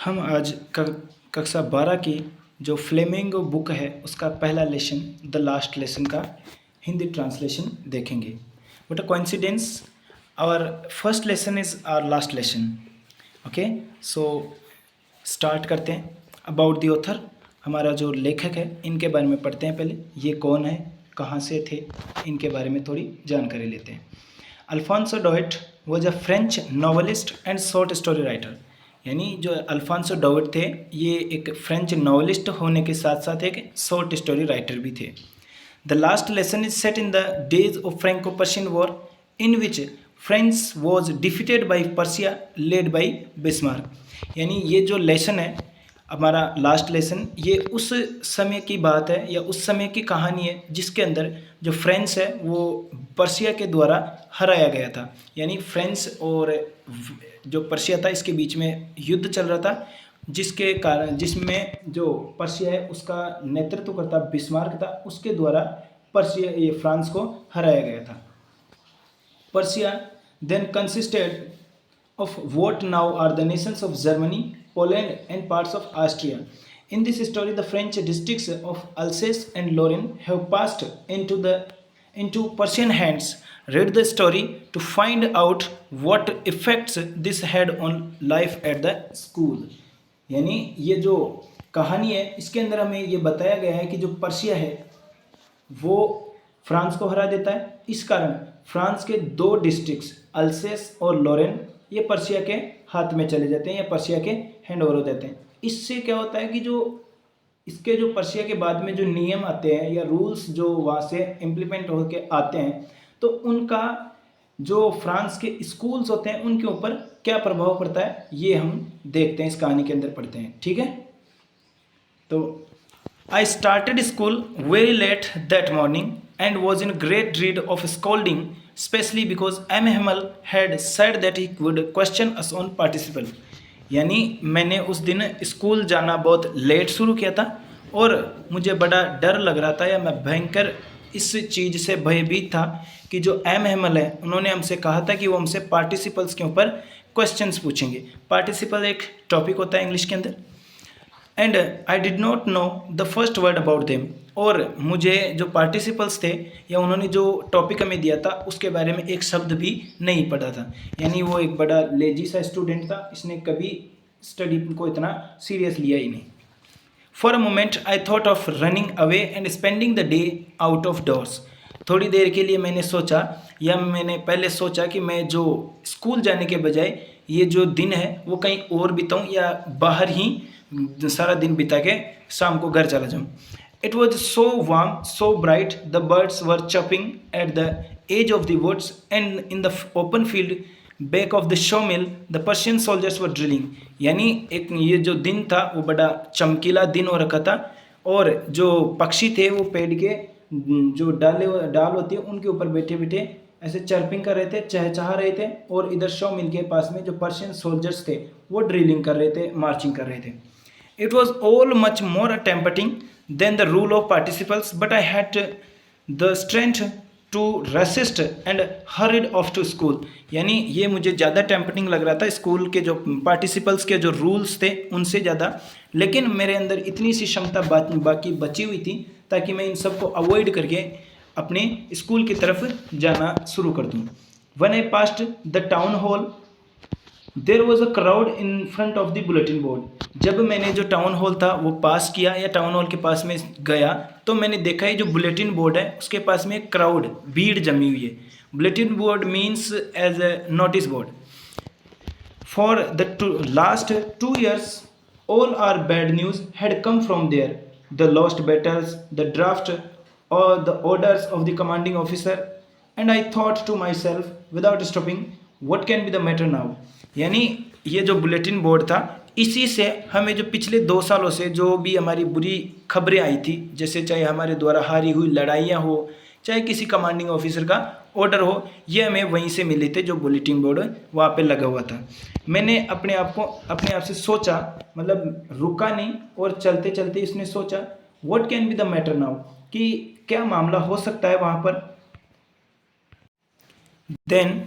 हम आज कक्षा 12 की जो फ्लेमिंगो बुक है उसका पहला लेसन द लास्ट लेसन का हिंदी ट्रांसलेशन देखेंगे। But a coincidence our first lesson is our last lesson. Okay, so start करते हैं। अबाउट द ऑथर, हमारा जो लेखक है इनके बारे में पढ़ते हैं। पहले ये कौन है, कहाँ से थे, इनके बारे में थोड़ी जानकारी लेते हैं। Alphonse Daudet was a French novelist and short story writer. यानी जो अल्फांसो डॉयट थे ये एक फ्रेंच नॉवलिस्ट होने के साथ साथ एक शॉर्ट स्टोरी राइटर भी थे। The last lesson is set in the days of Franco Persian war in which France was defeated by Persia led by Bismarck. यानी ये जो लेसन है हमारा लास्ट लेसन, ये उस समय की बात है या उस समय की कहानी है जिसके अंदर जो फ्रांस है वो पर्सिया के द्वारा हराया गया था। यानी फ्रांस और जो पर्सिया था इसके बीच में युद्ध चल रहा था, जिसके कारण जिसमें जो पर्सिया है उसका नेतृत्व करता बिस्मार्क था, उसके द्वारा पर्सिया ये फ्रांस को हराया गया था। Persia then consisted of what now are the nations of Germany, Poland and parts of Austria. In this story, the French districts of Alsace and Lorraine have passed into Persian hands. Read the story to find out what effects this had on life at the school. यानी ये जो कहानी है इसके अंदर हमें ये बताया गया है कि जो पर्सिया है वो फ्रांस को हरा देता है। इस कारण फ्रांस के दो डिस्ट्रिक्ट्स अल्सेस और लोरेन ये पर्सिया के हाथ में चले जाते हैं या पर्सिया के हैंड ओवर हो जाते हैं। इससे क्या होता है कि जो इसके जो पर्सिया के बाद में जो नियम आते हैं या रूल्स जो वहाँ से इम्प्लीमेंट होकर आते हैं तो उनका जो फ्रांस के स्कूल्स होते हैं उनके ऊपर क्या प्रभाव पड़ता है ये हम देखते हैं, इस कहानी के अंदर पढ़ते हैं। ठीक है, तो I started school very late that morning and was in great dread of scolding, especially because M. Hamel had said that he would question us on participle. यानी मैंने उस दिन स्कूल जाना बहुत लेट शुरू किया था और मुझे बड़ा डर लग रहा था या मैं भयंकर इस चीज़ से भयभीत था कि जो एम हेमल है उन्होंने हमसे कहा था कि वो हमसे पार्टिसिपल्स के ऊपर क्वेश्चंस पूछेंगे। पार्टिसिपल एक टॉपिक होता है इंग्लिश के अंदर। And I did not know the first word about them, और मुझे जो पार्टिसिपल्स थे या उन्होंने जो टॉपिक हमें दिया था उसके बारे में एक शब्द भी नहीं पढ़ा था। यानी वो एक बड़ा लेजी सा स्टूडेंट था, इसने कभी स्टडी को इतना सीरियस लिया ही नहीं। For a moment I thought of running away and spending the day out of doors. थोड़ी देर के लिए मैंने सोचा या मैंने पहले सोचा कि मैं जो स्कूल जाने के बजाय ये जो दिन है वो कहीं और बिताऊँ या बाहर ही सारा दिन बिता के शाम को घर चला जाऊँ। It was so warm so bright, the birds were chirping at the edge of the woods and in the open field back of the sawmill the Persian soldiers were drilling. यानी एक ये जो दिन था वो बड़ा चमकीला दिन हो रखा था और जो पक्षी थे वो पेड़ के जो डाल होती है उनके ऊपर बैठे बैठे ऐसे चर्पिंग कर रहे थे, चहचहा रहे थे, और इधर शो मिल के पास में जो पर्शियन सोल्जर्स थे वो ड्रिलिंग कर रहे थे, मार्चिंग कर रहे थे। It was all much more tempting than the rule of participles, but I had the strength to resist and hurried off to school. यानी ये मुझे ज़्यादा टेम्पटिंग लग रहा था स्कूल के जो पार्टिसिपल्स के जो रूल्स थे उनसे ज़्यादा, लेकिन मेरे अंदर इतनी सी क्षमता बाकी बची हुई थी ताकि मैं इन सब को अवॉइड करके अपने स्कूल की तरफ जाना शुरू कर दूँ। When I passed the town hall, there was a crowd in front of the bulletin board. जब मैंने जो टाउन हॉल था वो पास किया या टाउन हॉल के पास में गया तो मैंने देखा है जो बुलेटिन बोर्ड है उसके पास में एक क्राउड भीड़ जमी हुई है। Bulletin board means as a notice board. For the last 2 years all our bad news had come from there, the lost battles, the draft or the orders of the commanding officer, and I thought to myself without stopping, what can be the matter now? यानी ये जो bulletin board था इसी से हमें जो पिछले 2 सालों से जो भी हमारी बुरी खबरें आई थी, जैसे चाहे हमारे द्वारा हारी हुई लड़ाइयाँ हो, चाहे किसी कमांडिंग ऑफिसर का ऑर्डर हो, ये हमें वहीं से मिले थे जो बुलेटिन बोर्ड वहाँ पे लगा हुआ था। मैंने अपने आप से सोचा, मतलब रुका नहीं और चलते चलते इसने सोचा what can be the matter now, कि क्या मामला हो सकता है वहाँ पर। Then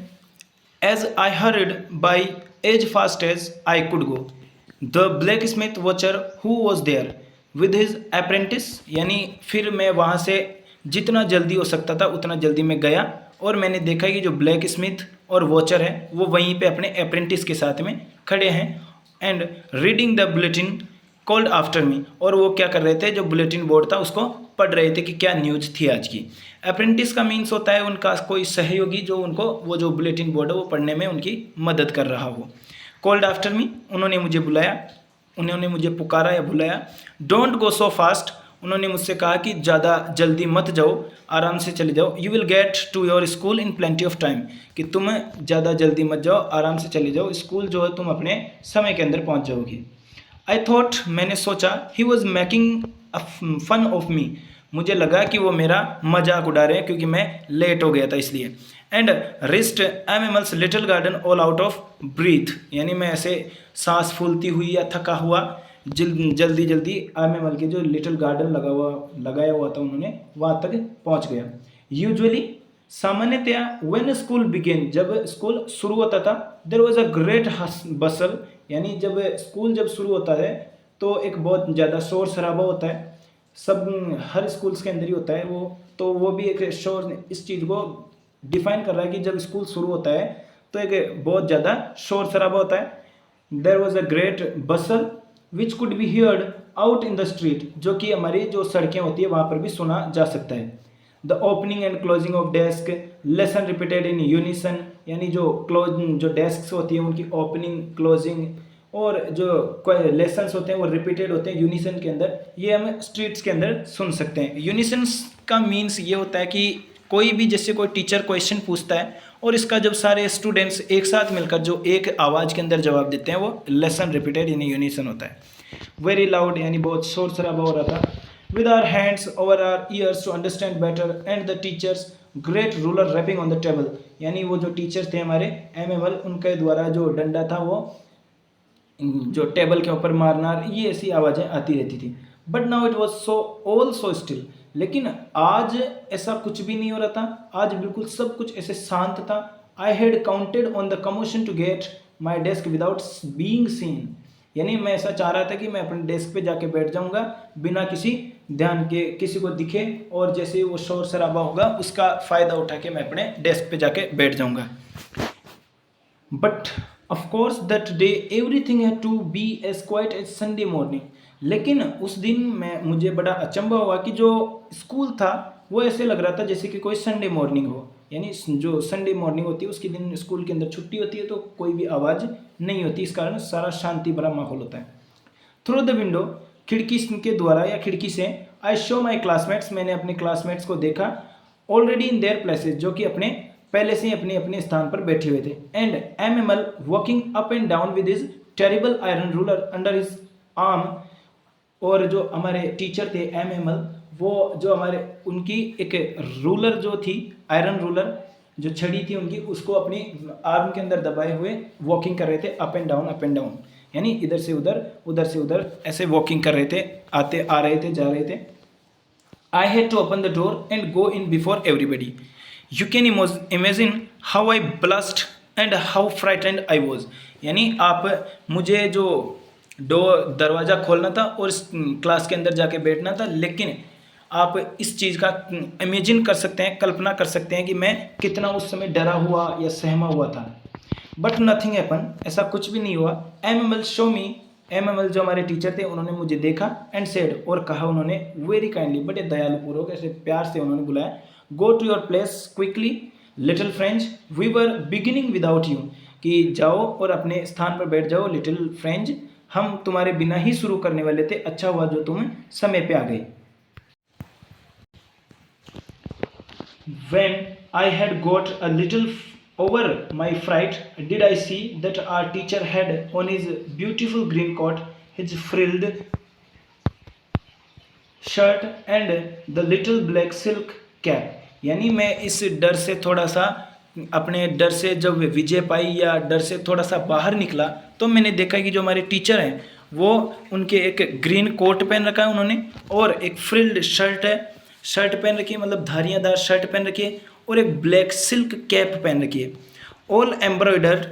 as I hurried by as fast as I could go, the blacksmith Wachter who was there with his apprentice, यानी फिर मैं वहाँ से जितना जल्दी हो सकता था उतना जल्दी मैं गया और मैंने देखा कि जो ब्लैक स्मिथ और वॉचर है वो वहीं पे अपने अप्रेंटिस के साथ में खड़े हैं। And reading the bulletin called after me, और वो क्या कर रहे थे, जो बुलेटिन बोर्ड था उसको पढ़ रहे थे कि क्या न्यूज़ थी आज की। अप्रेंटिस का मीन्स होता है उनका कोई सहयोगी जो उनको वो जो बुलेटिन बोर्ड है वो पढ़ने में उनकी मदद कर रहा हो। कॉल्ड आफ्टर मी, उन्होंने मुझे बुलाया, उन्होंने मुझे पुकारा या बुलाया। डोंट गो सो फास्ट, उन्होंने मुझसे कहा कि ज़्यादा जल्दी मत जाओ, आराम से चले जाओ। You will get to your school in plenty of time, कि तुम ज़्यादा जल्दी मत जाओ, आराम से चले जाओ, स्कूल जो है तुम अपने समय के अंदर पहुंच जाओगे। आई थॉट, मैंने सोचा, he was making a fun of me, मुझे लगा कि वो मेरा मजाक उड़ा रहे हैं क्योंकि मैं लेट हो गया था इसलिए। And wrist animals little garden all out of breath, यानी मैं ऐसे सांस फूलती हुई या थका हुआ जल्दी जल्दी एनिमल के जो लिटिल गार्डन लगाया हुआ था उन्होंने वहाँ तक पहुँच गया। यूजुअली, सामान्यतया, व्हेन स्कूल बिगेन, जब स्कूल शुरू होता था, देयर वाज अ ग्रेट बसल, यानी जब शुरू होता है तो एक बहुत ज़्यादा शोर शराबा होता है, सब हर स्कूल्स के अंदर ही होता है वो, तो वो भी एक शोर, इस चीज़ को डिफाइन कर रहा है कि जब स्कूल शुरू होता है तो एक बहुत ज़्यादा शोर शराबा होता है। There was a great bustle which could be heard out in the street, जो कि हमारी जो सड़कें होती है वहाँ पर भी सुना जा सकता है। The opening and closing of desk, lesson repeated in unison, यानी जो डेस्क होती है उनकी ओपनिंग क्लोजिंग और जो कोई लेसन्स होते हैं वो रिपीटेड होते हैं यूनिसन के अंदर, ये हम स्ट्रीट्स के अंदर सुन सकते हैं। यूनिसन्स का मीन्स ये होता है कि कोई भी, जैसे कोई टीचर क्वेश्चन पूछता है और इसका जब सारे स्टूडेंट्स एक साथ मिलकर जो एक आवाज़ के अंदर जवाब देते हैं वो लेसन रिपीटेड यानी यूनिसन होता है। वेरी लाउड, यानी बहुत शोर शराबा हो रहा था। With our hands over our ears to understand better and the teacher's great ruler rapping on the table, यानी वो जो टीचर थे हमारे एमएमएल, उनके द्वारा जो डंडा था वो जो टेबल के ऊपर मारना, ये ऐसी आवाज़ें आती रहती थी। But now it was so all so still, लेकिन आज ऐसा कुछ भी नहीं हो रहा था, आज बिल्कुल सब कुछ ऐसे शांत था। I had counted on the commotion to get my desk without being seen, यानी मैं ऐसा चाह रहा था कि मैं अपने डेस्क पे जाके बैठ जाऊंगा बिना किसी ध्यान के, किसी को दिखे, और जैसे वो शोर शराबा होगा उसका फ़ायदा उठा के मैं अपने डेस्क पे जाके बैठ जाऊंगा। But of course that day everything had to be as quiet as Sunday morning, लेकिन उस दिन मुझे बड़ा अचंभा हुआ कि जो स्कूल था वो ऐसे लग रहा था जैसे कि कोई संडे मॉर्निंग हो, यानी जो संडे मॉर्निंग होती है उसके दिन स्कूल के अंदर छुट्टी होती है तो कोई भी आवाज़ नहीं होती, इस कारण सारा शांति भरा माहौल होता है। थ्रू द विंडो, खिड़की के द्वारा या खिड़की से, आई शो माई क्लासमेट्स, मैंने अपने क्लासमेट्स को देखा, ऑलरेडी इन देयर प्लेसेस, जो कि अपने पहले से ही अपने अपने स्थान पर बैठे हुए थे। And MML walking up and down with his terrible iron ruler under his arm, और जो हमारे टीचर थे एमएमएल, वो जो हमारे उनकी एक रूलर जो थी, आयरन रूलर जो छड़ी थी उनकी, उसको अपनी आर्म के अंदर दबाए हुए वॉकिंग कर रहे थे, अप एंड डाउन, यानी इधर से उधर ऐसे वॉकिंग कर रहे थे, आ रहे थे, जा रहे थे। I had to open the door and go in before everybody. You can imagine how I blushed and how frightened I was, यानी आप मुझे जो दरवाज़ा खोलना था और इस क्लास के अंदर जाके बैठना था, लेकिन आप इस चीज़ का इमेजिन कर सकते हैं, कल्पना कर सकते हैं कि मैं कितना उस समय डरा हुआ या सहमा हुआ था। बट नथिंग हैपन, ऐसा कुछ भी नहीं हुआ। एमएमएल शो मी, एमएमएल जो हमारे टीचर थे उन्होंने मुझे देखा एंड सेड, और कहा उन्होंने, वेरी काइंडली, बड़े दयालुपूर्वक ऐसे प्यार से उन्होंने बुलाया, go to your place quickly little French, we were beginning without you, कि जाओ और अपने स्थान पर बैठ जाओ लिटिल फ्रेंच, हम तुम्हारे बिना ही शुरू करने वाले थे, अच्छा हुआ जो तुम समय पे आ गए। When I had got a little over my fright, did I see that our teacher had on his beautiful green coat, his frilled shirt and the little black silk cap, यानी मैं इस डर से थोड़ा सा, अपने डर से जब विजय पाई या डर से थोड़ा सा बाहर निकला, तो मैंने देखा कि जो हमारे टीचर हैं वो उनके एक ग्रीन कोट पहन रखा है उन्होंने, और एक फ्रिल्ड शर्ट पहन रखी है, मतलब धारियाँदार शर्ट पहन रखी है, और एक ब्लैक सिल्क कैप पहन रखी है। All embroidered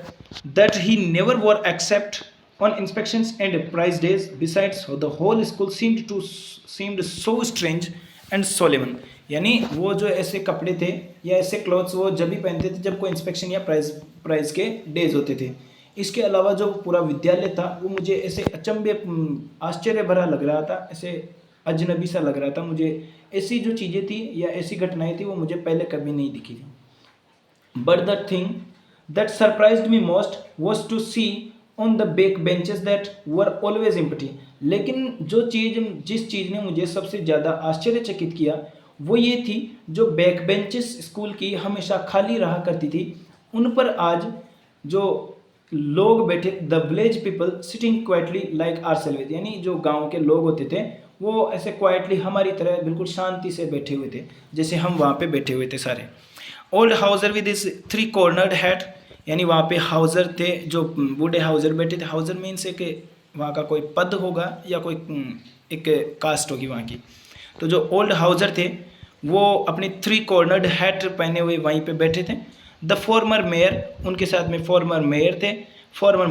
that he never wore except on inspections and prize days. Besides, the whole school seemed so strange and solemn. यानी वो जो ऐसे कपड़े थे या ऐसे क्लॉथ्स वो जब भी पहनते थे जब कोई इंस्पेक्शन या प्राइज के डेज होते थे। इसके अलावा जो पूरा विद्यालय था वो मुझे ऐसे अचंभे आश्चर्य भरा लग रहा था, ऐसे अजनबी सा लग रहा था मुझे। ऐसी जो चीज़ें थी या ऐसी घटनाएं थी वो मुझे पहले कभी नहीं दिखी थी। But the thing that surprised me most was to see on the back benches that were always empty. लेकिन जिस चीज़ ने मुझे सबसे ज़्यादा आश्चर्यचकित किया वो ये थी, जो बैक बेंचेस स्कूल की हमेशा खाली रहा करती थी उन पर आज जो लोग बैठे, the village people sitting quietly like ourselves, यानी जो गांव के लोग होते थे वो ऐसे क्वाइटली हमारी तरह बिल्कुल शांति से बैठे हुए थे जैसे हम वहाँ पे बैठे हुए थे सारे। Old Houser with is 3 cornered hat, यानी वहाँ पे हाउजर थे, जो बूढ़े हाउजर बैठे थे। हाउजर मीन्स है कि वहाँ का कोई पद होगा या कोई एक कास्ट होगी वहाँ की। तो जो ओल्ड हाउजर थे वो अपनी 3 कॉर्नर्ड हैट पहने हुए वहीं पे बैठे थे। द फॉर्मर मेयर, उनके साथ में फॉर्मर मेयर थे, फॉर्मर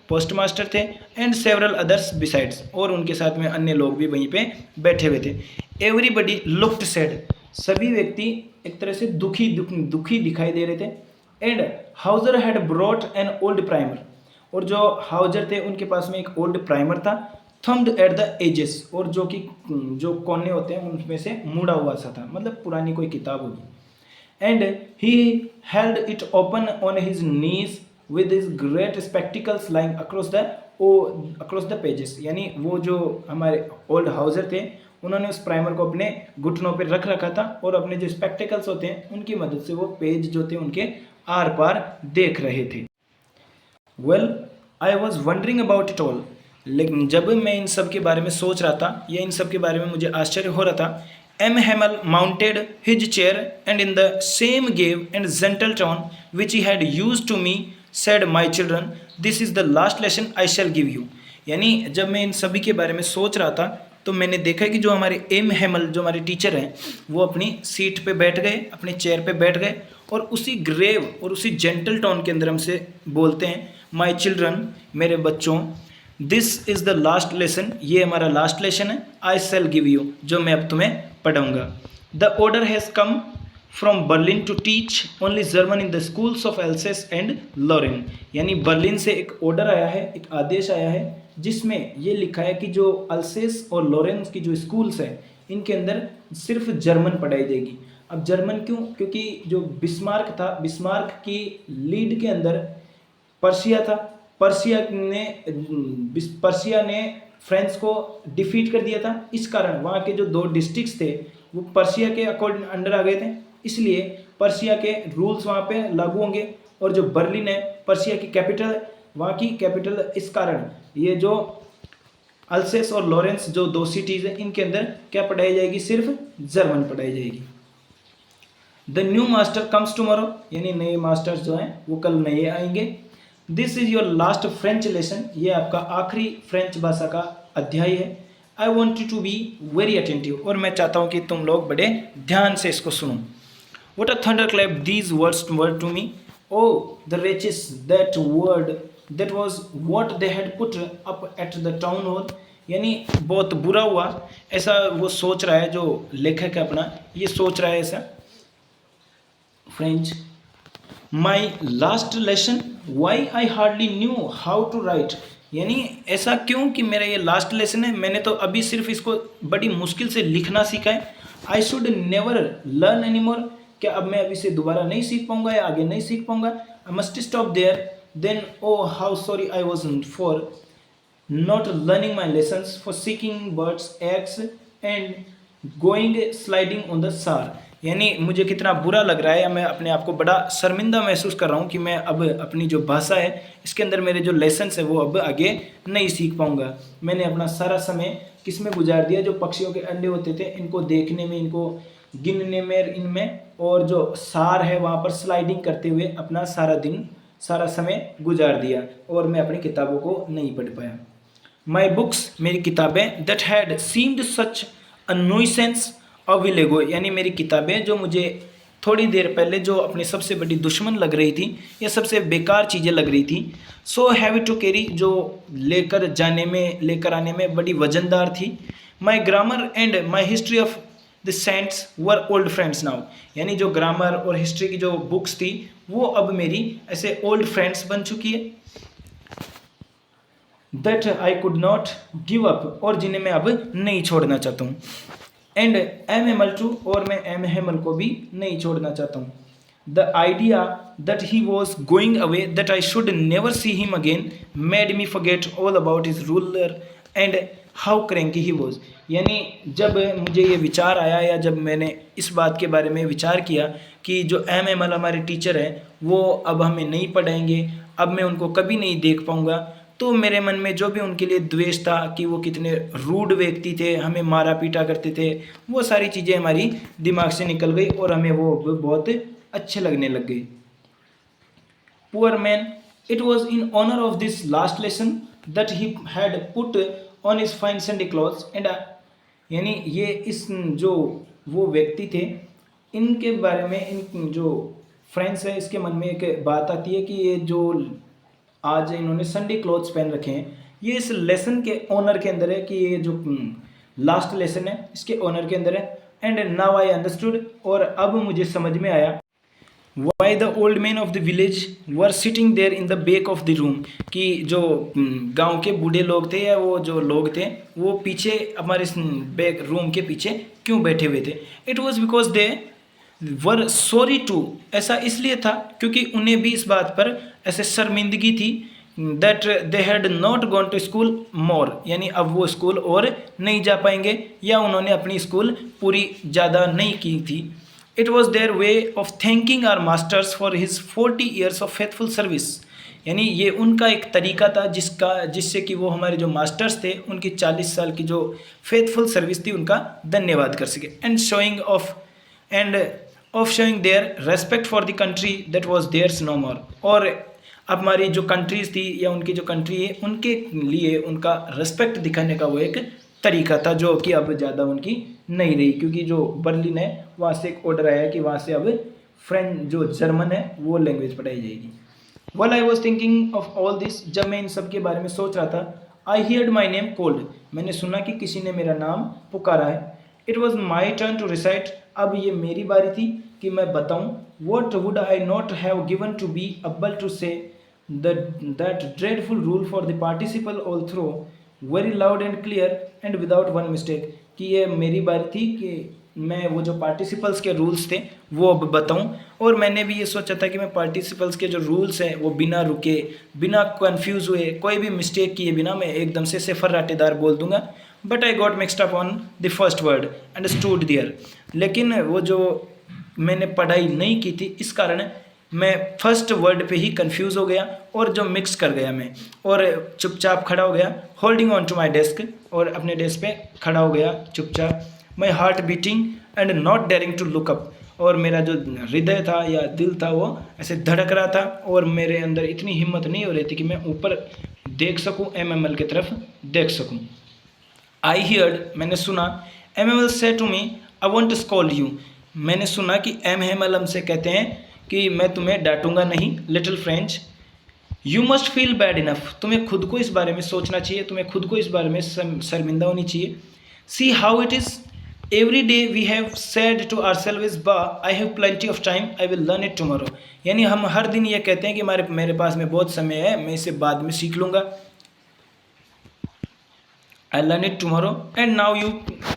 पोस्टमास्टर थे, एंड सेवरल अदर्स बिसाइड्स, और उनके साथ में अन्य लोग भी वहीं पे बैठे हुए थे। एवरीबडी लुक्ड सैड, सभी व्यक्ति एक तरह से दुखी दिखाई दे रहे थे। And Houser had brought an old primer, और जो हाउजर थे उनके पास में एक ओल्ड प्राइमर था, थम्ड एट द एजेस, और जो कोने होते हैं उनमें से मुड़ा हुआ सा था, मतलब पुरानी कोई किताब होगी। And he held it open on his knees with his great spectacles lying across the pages, यानी वो जो हमारे ओल्ड हाउजर थे उन्होंने उस प्राइमर को अपने घुटनों पर रख रखा था और अपने जो स्पेक्टिकल्स होते हैं उनकी मदद से वो पेज जो थे उनके आर पार देख रहे थे। Well I was wondering about it all, लेकिन जब मैं इन सब के बारे में सोच रहा था या इन सब के बारे में मुझे आश्चर्य हो रहा था, M Hamel mounted his chair and in the same grave and gentle tone which he had used to me said my children this is the last lesson I shall give you. यानी जब मैं इन सभी के बारे में सोच रहा था तो मैंने देखा कि जो हमारे एम हेमल जो हमारे टीचर हैं वो अपनी सीट पे बैठ गए, अपने चेयर पे बैठ गए, और उसी ग्रेव और उसी जेंटल टोन के अंदर हमसे बोलते हैं, माई चिल्ड्रन, मेरे बच्चों, this is the last lesson, ये हमारा लास्ट लेसन है, आई शैल गिव यू, जो मैं अब तुम्हें पढ़ाऊँगा। The order has come from Berlin to teach only German in the schools of Alsace and Lorraine, यानी बर्लिन से एक ऑर्डर आया है, एक आदेश आया है जिसमें ये लिखा है कि जो अल्सेस और लॉरेन की जो स्कूल्स हैं इनके अंदर सिर्फ जर्मन पढ़ाई जाएगी। अब जर्मन क्यों? क्योंकि जो बिस्मार्क था, बिस्मार्क की लीड के अंदर पर्शिया था, पर्शिया ने फ्रेंच को डिफीट कर दिया था, इस कारण वहाँ के जो 2 डिस्ट्रिक्ट्स थे वो पर्शिया के अकॉर्डिंग अंडर आ गए थे, इसलिए पर्शिया के रूल्स वहाँ पे लागू होंगे। और जो बर्लिन है पर्शिया की कैपिटल है, वहाँ की कैपिटल, इस कारण ये जो अल्सेस और लॉरेंस जो 2 सिटीज़ हैं इनके अंदर क्या पढ़ाई जाएगी? सिर्फ जर्मन पढ़ाई जाएगी। The new master comes tomorrow, यानी नए मास्टर्स जो हैं वो कल नए आएंगे। This is your last French lesson, ये आपका आखिरी फ्रेंच भाषा का अध्याय है। I want you to be very attentive, और मैं चाहता हूँ कि तुम लोग बड़े ध्यान से इसको सुनो। What a thunder clap these words were to me, oh the wretches that was what they had put up at the town hall, यानी बहुत बुरा हुआ, ऐसा वो सोच रहा है, जो लेखक है अपना ये सोच रहा है ऐसा। French, my last lesson why I hardly knew how to write, यानी ऐसा क्यों कि मेरा ये लास्ट लेसन है, मैंने तो अभी सिर्फ इसको बड़ी मुश्किल से लिखना सीखा है। I should never learn any more, क्या अब मैं अभी से दोबारा नहीं सीख पाऊंगा या आगे नहीं सीख पाऊंगा। I must stop there then, oh how sorry I was for not learning my lessons, for seeking birds eggs and going sliding on the Saar, यानी मुझे कितना बुरा लग रहा है या मैं अपने आप को बड़ा शर्मिंदा महसूस कर रहा हूँ कि मैं अब अपनी जो भाषा है इसके अंदर मेरे जो लेसन्स है वो अब आगे नहीं सीख पाऊँगा। मैंने अपना सारा समय किस में गुजार दिया? जो पक्षियों के अंडे होते थे इनको देखने में, इनको गिनने में, इनमें, और जो सार है वहाँ पर स्लाइडिंग करते हुए अपना सारा समय गुजार दिया, और मैं अपनी किताबों को नहीं पढ़ पाया। माई बुक्स, मेरी किताबें, that had seemed such a nuisance a while ago, यानी मेरी किताबें जो मुझे थोड़ी देर पहले जो अपनी सबसे बड़ी दुश्मन लग रही थी या सबसे बेकार चीज़ें लग रही थी, सो हैवी टू कैरी, जो लेकर आने में बड़ी वजनदार थी। My grammar and my history of the saints were old friends now, यानी जो ग्रामर और हिस्ट्री की जो बुक्स थी वो अब मेरी ऐसे ओल्ड फ्रेंड्स बन चुकी है। That I could not give up, और जिन्हें मैं अब नहीं छोड़ना चाहता हूँ। एंड एम हेमल टू, और मैं एम हेमल को भी नहीं छोड़ना चाहता हूँ। The idea that he was going away, that I should never see him again, made me forget all about his ruler and how cranky he was. यानी जब मुझे ये विचार आया, या जब मैंने इस बात के बारे में विचार किया कि जो एम हेमल हमारे टीचर हैं वो अब हमें नहीं पढ़ाएंगे, अब मैं उनको कभी नहीं देख पाऊँगा, तो मेरे मन में जो भी उनके लिए द्वेष था कि वो कितने रूड व्यक्ति थे, हमें मारा पीटा करते थे, वो सारी चीज़ें हमारी दिमाग से निकल गई और हमें वो बहुत अच्छे लगने लग गए। Poor man, it was in honour of this last lesson that he had put on his fine Sunday clothes and, यानी ये इस जो वो व्यक्ति थे इनके बारे में, इन जो फ्रेंड्स है इसके मन में एक बात आती है कि ये जो आज इन्होंने संडे क्लॉथ्स पहन रखे हैं, ये इस लेसन के ऑनर के अंदर है, कि ये जो लास्ट लेसन है इसके ऑनर के अंदर है। एंड नाउ आई अंडरस्टूड, और अब मुझे समझ में आया, why the old man of the village were sitting there in the back of the room, कि जो गांव के बूढ़े लोग थे या वो जो लोग थे वो पीछे हमारे बैक रूम के पीछे क्यों बैठे हुए थे। It was because they were sorry too, ऐसा इसलिए था क्योंकि उन्हें भी इस बात पर ऐसे शर्मिंदगी थी, that they had not gone to school more, यानी अब वो स्कूल और नहीं जा पाएंगे, या उन्होंने अपनी स्कूल पूरी ज़्यादा नहीं की थी। It was their way of thanking our master for his 40 years of faithful service, यानी ये उनका एक तरीका था जिससे कि वो हमारे जो मास्टर्स थे उनकी 40 साल की जो फेथफुल सर्विस थी उनका धन्यवाद कर सके। And of showing their respect for the country that was theirs no more, और अब हमारी जो कंट्रीज थी या उनकी जो कंट्री है उनके लिए उनका रेस्पेक्ट दिखाने का वो एक तरीका था, जो कि अब ज़्यादा उनकी नहीं रही, क्योंकि जो बर्लिन है वहाँ से एक ऑर्डर आया कि वहाँ से अब फ्रेंच जो जर्मन है वो लैंग्वेज पढ़ाई जाएगी। Well I was thinking of all this, जब मैं इन सब के बारे में सोच रहा था, I heard my name called, मैंने सुना कि किसी ने मेरा नाम पुकारा है। It was my turn to recite, अब ये मेरी बारी थी कि मैं बताऊँ। What would I not have given to be able to say that dreadful rule for the participle all through very loud and clear and without one mistake, कि ये मेरी बारी थी कि मैं वो जो पार्टिसिपल्स के रूल्स थे वो अब बताऊं। और मैंने भी ये सोचा था कि मैं पार्टिसिपल्स के जो रूल्स हैं वो बिना रुके, बिना कंफ्यूज हुए, कोई भी मिस्टेक किए बिना मैं एकदम से फर्राटेदार बोल दूंगा। But I got mixed up on the first word and stood there, लेकिन वो जो मैंने पढ़ाई नहीं की थी इस कारण मैं फर्स्ट वर्ड पे ही कंफ्यूज हो गया और जो मिक्स कर गया मैं, और चुपचाप खड़ा हो गया, holding on to my desk, और अपने डेस्क पे खड़ा हो गया चुपचाप। My heart beating and not daring to look up, और मेरा जो हृदय था या दिल था वो ऐसे धड़क रहा था, और मेरे अंदर इतनी हिम्मत नहीं हो रही थी कि मैं ऊपर देख सकूं, एमएमएल की तरफ देख सकूं। आई हियर्ड, मैंने सुना, एमएमएल say to me I want to scold you, मैंने सुना कि एमएमएल हमसे कहते हैं कि मैं तुम्हें डांटूंगा नहीं, little French. You must feel bad enough, तुम्हें खुद को इस बारे में सोचना चाहिए, तुम्हें खुद को इस बारे में शर्मिंदा होनी चाहिए। See how it is every day we have said to ourselves bah I have plenty of time I will learn it tomorrow, यानी हम हर दिन ये कहते हैं कि मेरे पास में बहुत समय है, मैं इसे बाद में सीख लूँगा, I learn it tomorrow. And now you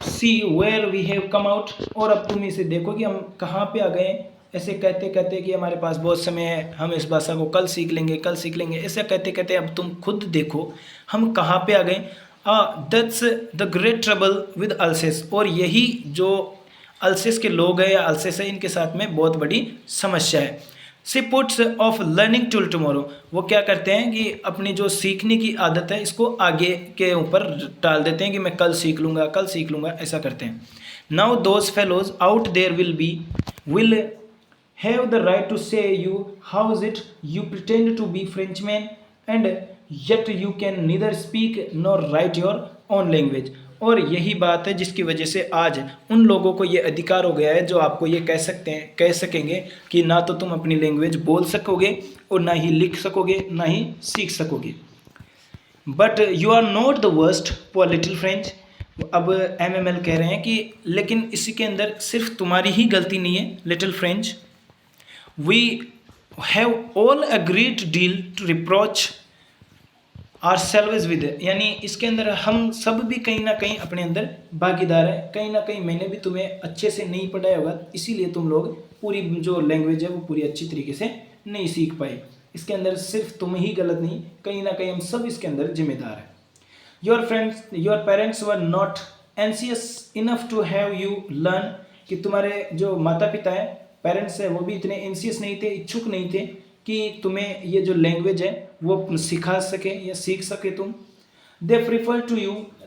see where we have come out, और अब तुम इसे देखो कि हम कहाँ पे आ गए हैं। ऐसे कहते कहते कि हमारे पास बहुत समय है, हम इस भाषा को कल सीख लेंगे, ऐसे कहते कहते अब तुम खुद देखो हम कहाँ पे आ गए। That's the great trouble with अल्सेस, और यही जो अल्सेस के लोग हैं या अल्सेस है इनके साथ में बहुत बड़ी समस्या है। See puts off learning till tomorrow, वो क्या करते हैं कि अपनी जो सीखने की आदत है इसको आगे के ऊपर टाल देते हैं कि मैं कल सीख लूँगा, ऐसा करते हैं। Now those fellows out there will have the right to say you how is it you pretend to be Frenchman and yet you can neither speak nor write your own language, और यही बात है जिसकी वजह से आज उन लोगों को ये अधिकार हो गया है जो आपको ये कह सकेंगे कि ना तो तुम अपनी लैंग्वेज बोल सकोगे और ना ही लिख सकोगे ना ही सीख सकोगे। But you are not the worst poor little French. अब एमएमएल कह रहे हैं कि लेकिन इसी के अंदर सिर्फ तुम्हारी ही गलती नहीं है little French. We have all a great deal to reproach ourselves with, यानी इसके अंदर हम सब भी कहीं ना कहीं अपने अंदर भागीदार है। कहीं ना कहीं मैंने भी तुम्हें अच्छे से नहीं पढ़ाया होगा, इसीलिए तुम लोग पूरी जो लैंग्वेज है वो पूरी अच्छी तरीके से नहीं सीख पाए। इसके अंदर सिर्फ तुम ही गलत नहीं, कहीं ना कहीं हम सब इसके अंदर जिम्मेदार हैं। Your parents were not anxious enough to have you learn, कि तुम्हारे जो माता पिता हैं, पेरेंट्स हैं, वो भी इतने एंसियस नहीं थे, इच्छुक नहीं थे कि तुम्हें ये जो लैंग्वेज है वो सिखा सके या सीख सके तुम। They prefer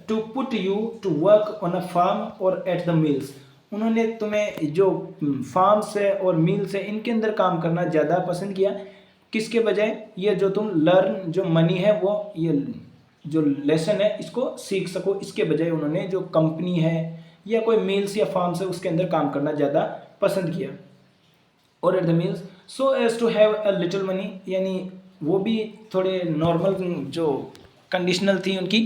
to put you to work on a farm or at the mills, उन्होंने तुम्हें जो फार्म्स है और मिल्स है इनके अंदर काम करना ज़्यादा पसंद किया, किसके बजाय ये जो तुम लर्न जो मनी है वो ये जो लेसन है इसको सीख सको, इसके बजाय उन्होंने जो कंपनी है या कोई मिल्स या फार्म्स है उसके अंदर काम करना ज़्यादा पसंद किया। Or at the mills so as to have a little money, यानी वो भी थोड़े नॉर्मल जो कंडीशनल थी, उनकी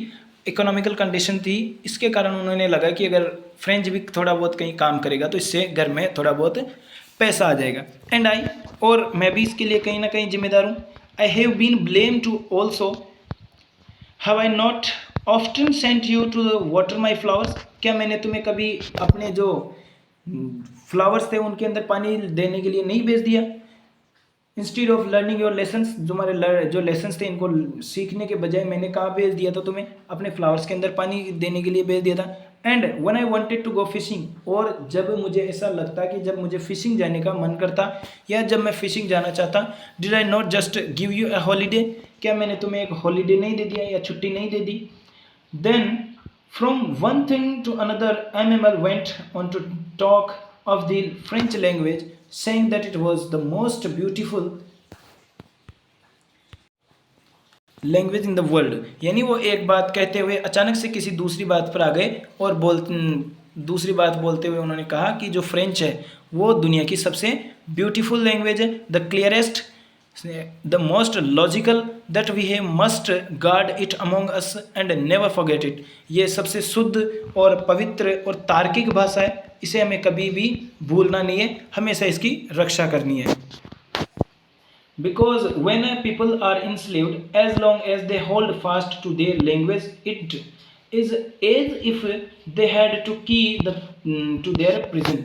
इकोनॉमिकल कंडीशन थी, इसके कारण उन्होंने लगा कि अगर फ्रेंच भी थोड़ा बहुत कहीं काम करेगा तो इससे घर में थोड़ा बहुत पैसा आ जाएगा। एंड आई, और मैं भी इसके लिए कहीं ना कहीं जिम्मेदार हूँ। I have been blame to also, have I not often sent you to water my flowers, क्या मैंने तुम्हें कभी अपने जो फ्लावर्स थे उनके अंदर पानी देने के लिए नहीं भेज दिया। Instead of learning your lessons, जो हमारे जो लेसन्स थे इनको सीखने के बजाय मैंने कहाँ भेज दिया था तुम्हें, अपने फ्लावर्स के अंदर पानी देने के लिए भेज दिया था। And when I wanted to go fishing, और जब मुझे ऐसा लगता कि जब मुझे फिशिंग जाने का मन करता या जब मैं फिशिंग जाना चाहता, did I not just give you a holiday, क्या मैंने तुम्हें एक हॉलीडे नहीं दे दिया या छुट्टी नहीं दे दी। Then from one thing to another एमएमएल went on to talk of the French language, saying that it was the most beautiful language in the world, यानी वो एक बात कहते हुए अचानक से किसी दूसरी बात पर आ गए और दूसरी बात बोलते हुए उन्होंने कहा कि जो फ्रेंच है वो दुनिया की सबसे ब्यूटीफुल लैंग्वेज है, the clearest, the most logical, that we have must guard it among us and never forget it, ये सबसे शुद्ध और पवित्र और तार्किक भाषा है, इसे हमें कभी भी भूलना नहीं है, हमेशा इसकी रक्षा करनी है। Because when people are enslaved as long as they hold fast to their language it is as if they had to key to their prison.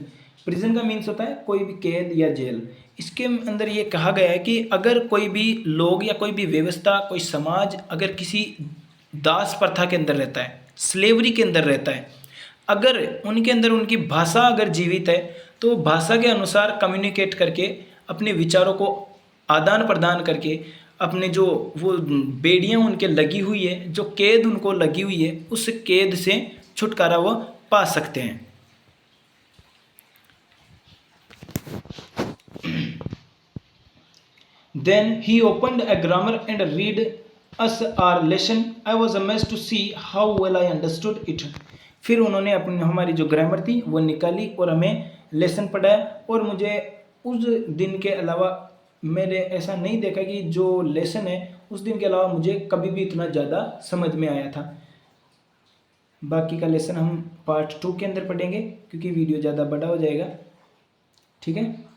Prison का मीन्स होता है कोई भी कैद या जेल। इसके अंदर ये कहा गया है कि अगर कोई भी लोग या कोई भी व्यवस्था, कोई समाज अगर किसी दास प्रथा के अंदर रहता है, स्लेवरी के अंदर रहता है, अगर उनके अंदर उनकी भाषा अगर जीवित है तो भाषा के अनुसार कम्युनिकेट करके अपने विचारों को आदान प्रदान करके अपने जो वो बेड़ियाँ उनके लगी हुई है, जो कैद उनको लगी हुई है, उस कैद से छुटकारा वो पा सकते हैं। Then he opened a grammar and read us our lesson. I was amazed to see how well I understood it. फिर उन्होंने अपनी हमारी जो ग्रामर थी वो निकाली और हमें लेसन पढ़ाया, और मुझे उस दिन के अलावा मैंने ऐसा नहीं देखा कि जो लेसन है उस दिन के अलावा मुझे कभी भी इतना ज़्यादा समझ में आया था। बाकी का लेसन हम पार्ट 2 के अंदर पढ़ेंगे क्योंकि वीडियो ज़्यादा बड़ा हो जाएगा। ठीक है।